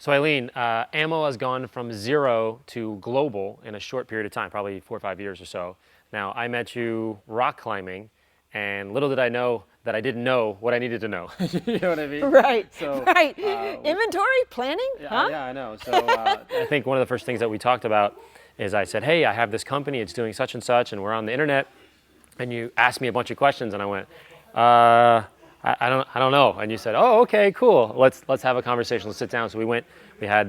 So Eileen, ammo has gone from 0 to global in a short period of time, probably 4 or 5 years or so. Now, I met you rock climbing, and little did I know that I didn't know what I needed to know. You know what I mean? Right, So, right. Inventory, planning, huh? Yeah, I know. So I think one of the first things that we talked about is I said, hey, I have this company, it's doing such, and we're on the internet. And you asked me a bunch of questions, and I went, I don't know. And you said, oh, okay, cool. Let's have a conversation. Let's sit down. So we had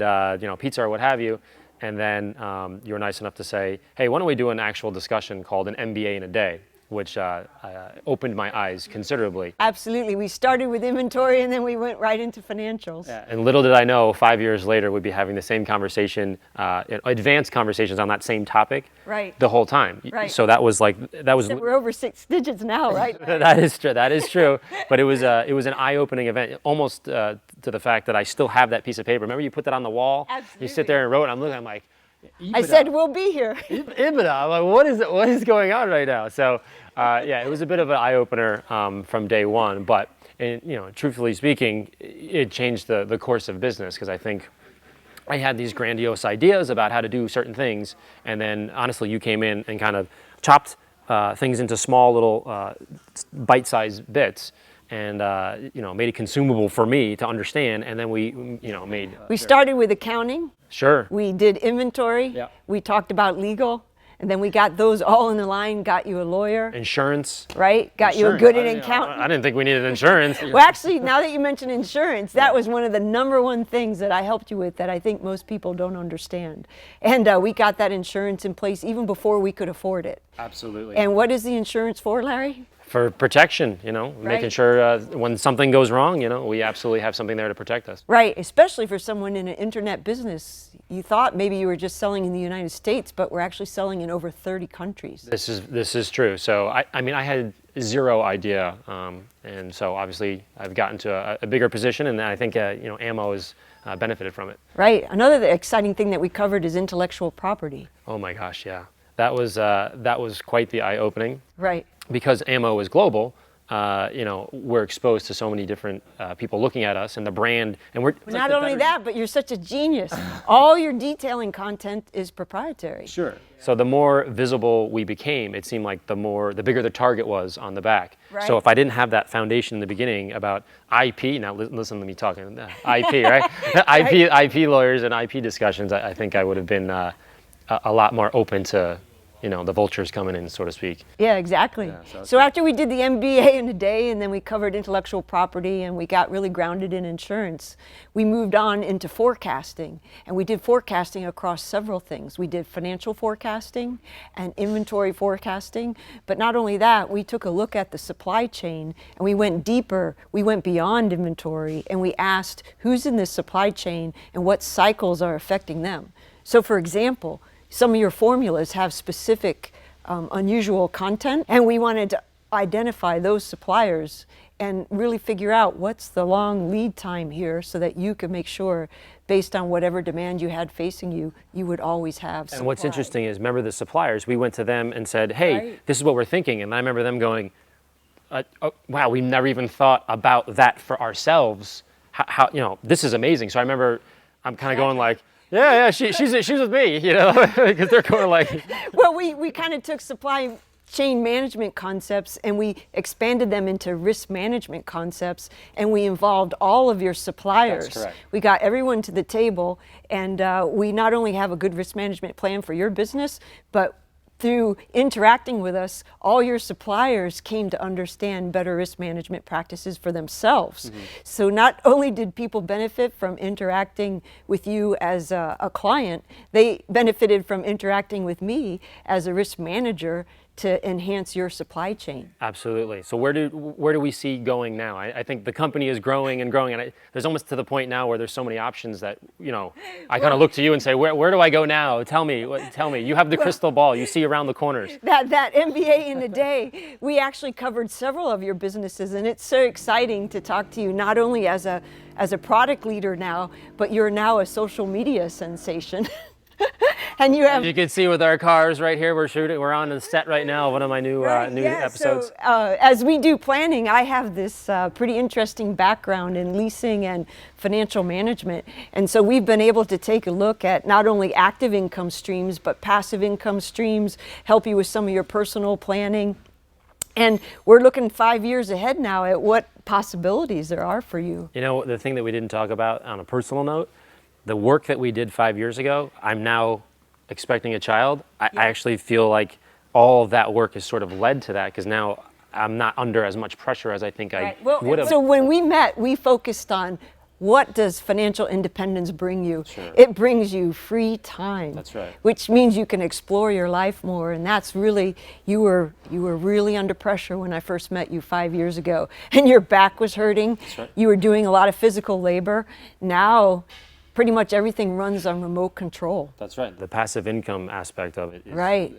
pizza or what have you. And then you were nice enough to say, hey, why don't we do an actual discussion called an MBA in a day, which opened my eyes considerably. Absolutely. We started with inventory and then we went right into financials. Yeah, and little did I know, 5 years later, we'd be having the same conversation, advanced conversations on that same topic right. the whole time. Right. So that was. We're over 6 digits now, right? That is true. That is true. But it was an eye-opening event, almost to the fact that I still have that piece of paper. Remember, you put that on the wall. Absolutely. You sit there and wrote. I'm looking. I'm like, EBITDA. I said we'll be here. EBITDA. I'm like, what is going on right now? So. Yeah, it was a bit of an eye-opener from day one, but truthfully speaking, it changed the course of business because I think I had these grandiose ideas about how to do certain things, and then honestly, you came in and kind of chopped things into small little bite-sized bits, and made it consumable for me to understand, and then we made. We started with accounting. Sure. We did inventory. Yeah. We talked about legal. And then we got those all in the line, got you a lawyer. Insurance. Right? Got you a good accountant. I didn't think we needed insurance. Well, actually, now that you mention insurance, that was one of the #1 things that I helped you with that I think most people don't understand. And we got that insurance in place even before we could afford it. Absolutely. And what is the insurance for, Larry? For protection, making sure when something goes wrong, we absolutely have something there to protect us. Right, especially for someone in an internet business. You thought maybe you were just selling in the United States, but we're actually selling in over 30 countries. This is true. So I had zero idea, and so obviously I've gotten to a bigger position, and I think ammo has benefited from it. Right. Another exciting thing that we covered is intellectual property. Oh my gosh, yeah, that was quite the eye-opening. Right. Because ammo is global, we're exposed to so many different people looking at us and the brand, and we're not only that, but you're such a genius. All your detailing content is proprietary. Sure. So the more visible we became, it seemed like the bigger the target was on the back. Right. So if I didn't have that foundation in the beginning about IP, now listen to me talking IP, right? IP lawyers and IP discussions, I think I would have been a lot more open to. The vultures coming in, so to speak. Yeah, exactly. Yeah, so after we did the MBA in a day, and then we covered intellectual property, and we got really grounded in insurance, we moved on into forecasting. And we did forecasting across several things. We did financial forecasting and inventory forecasting. But not only that, we took a look at the supply chain, and we went deeper. We went beyond inventory, and we asked who's in this supply chain and what cycles are affecting them. So for example, some of your formulas have specific unusual content, and we wanted to identify those suppliers and really figure out what's the long lead time here so that you could make sure, based on whatever demand you had facing you, you would always have supply. And what's interesting is, remember the suppliers, we went to them and said, hey, This is what we're thinking. And I remember them going, wow, we never even thought about that for ourselves. How this is amazing. So I remember I'm kind of going like, yeah, she's with me, because they're going like. Well, we kind of took supply chain management concepts and we expanded them into risk management concepts, and we involved all of your suppliers. That's correct. We got everyone to the table, and we not only have a good risk management plan for your business, but through interacting with us, all your suppliers came to understand better risk management practices for themselves. Mm-hmm. So not only did people benefit from interacting with you as a client, they benefited from interacting with me as a risk manager to enhance your supply chain. Absolutely. So where do we see going now? I think the company is growing and growing, and there's almost to the point now where there's so many options that I kind of look to you and say, where do I go now? Tell me. You have the crystal ball. You see around the corners. That MBA in a day, we actually covered several of your businesses, and it's so exciting to talk to you not only as a product leader now, but you're now a social media sensation. And you have As you can see with our cars right here, we're on the set right now, one of my new episodes. So, as we do planning, I have this pretty interesting background in leasing and financial management. And so we've been able to take a look at not only active income streams, but passive income streams, help you with some of your personal planning. And we're looking 5 years ahead now at what possibilities there are for you. You know, the thing that we didn't talk about on a personal note, the work that we did 5 years ago, I'm now expecting a child. I actually feel like all of that work has sort of led to that, because now I'm not under as much pressure as I think I would have. So when we met, we focused on what does financial independence bring you? Sure. It brings you free time. That's right. Which means you can explore your life more, and that's really, you were really under pressure when I first met you 5 years ago, and your back was hurting. That's right. You were doing a lot of physical labor. Now, pretty much everything runs on remote control. That's right. The passive income aspect of it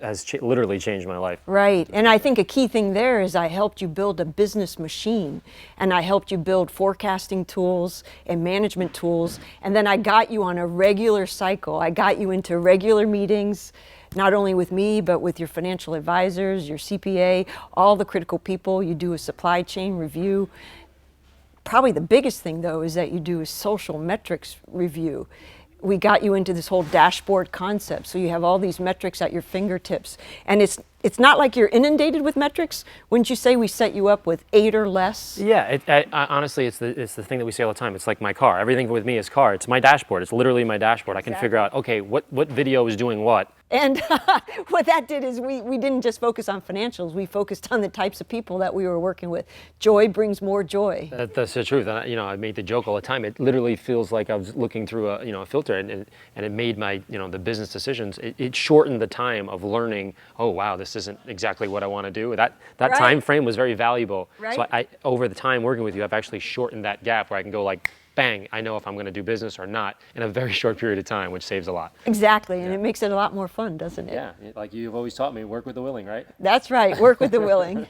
has literally changed my life. Right. And I think a key thing there is I helped you build a business machine, and I helped you build forecasting tools and management tools. And then I got you on a regular cycle. I got you into regular meetings, not only with me, but with your financial advisors, your CPA, all the critical people. You do a supply chain review. Probably the biggest thing, though, is that you do a social metrics review. We got you into this whole dashboard concept, so you have all these metrics at your fingertips. And it's not like you're inundated with metrics. Wouldn't you say we set you up with 8 or less? Yeah, honestly, it's the thing that we say all the time. It's like my car. Everything with me is car. It's my dashboard. It's literally my dashboard. I can figure out, okay, what video is doing what. And what that did is we didn't just focus on financials. We focused on the types of people that we were working with. Joy brings more joy. That's the truth. And I made the joke all the time. It literally feels like I was looking through a filter, and it made my the business decisions. It shortened the time of learning. Oh wow, this isn't exactly what I want to do. That Right. time frame was very valuable. Right. So I over the time working with you, I've actually shortened that gap where I can go like, bang, I know if I'm going to do business or not in a very short period of time, which saves a lot. Exactly, and it makes it a lot more fun, doesn't it? Yeah, like you've always taught me, work with the willing, right? That's right, work with the willing.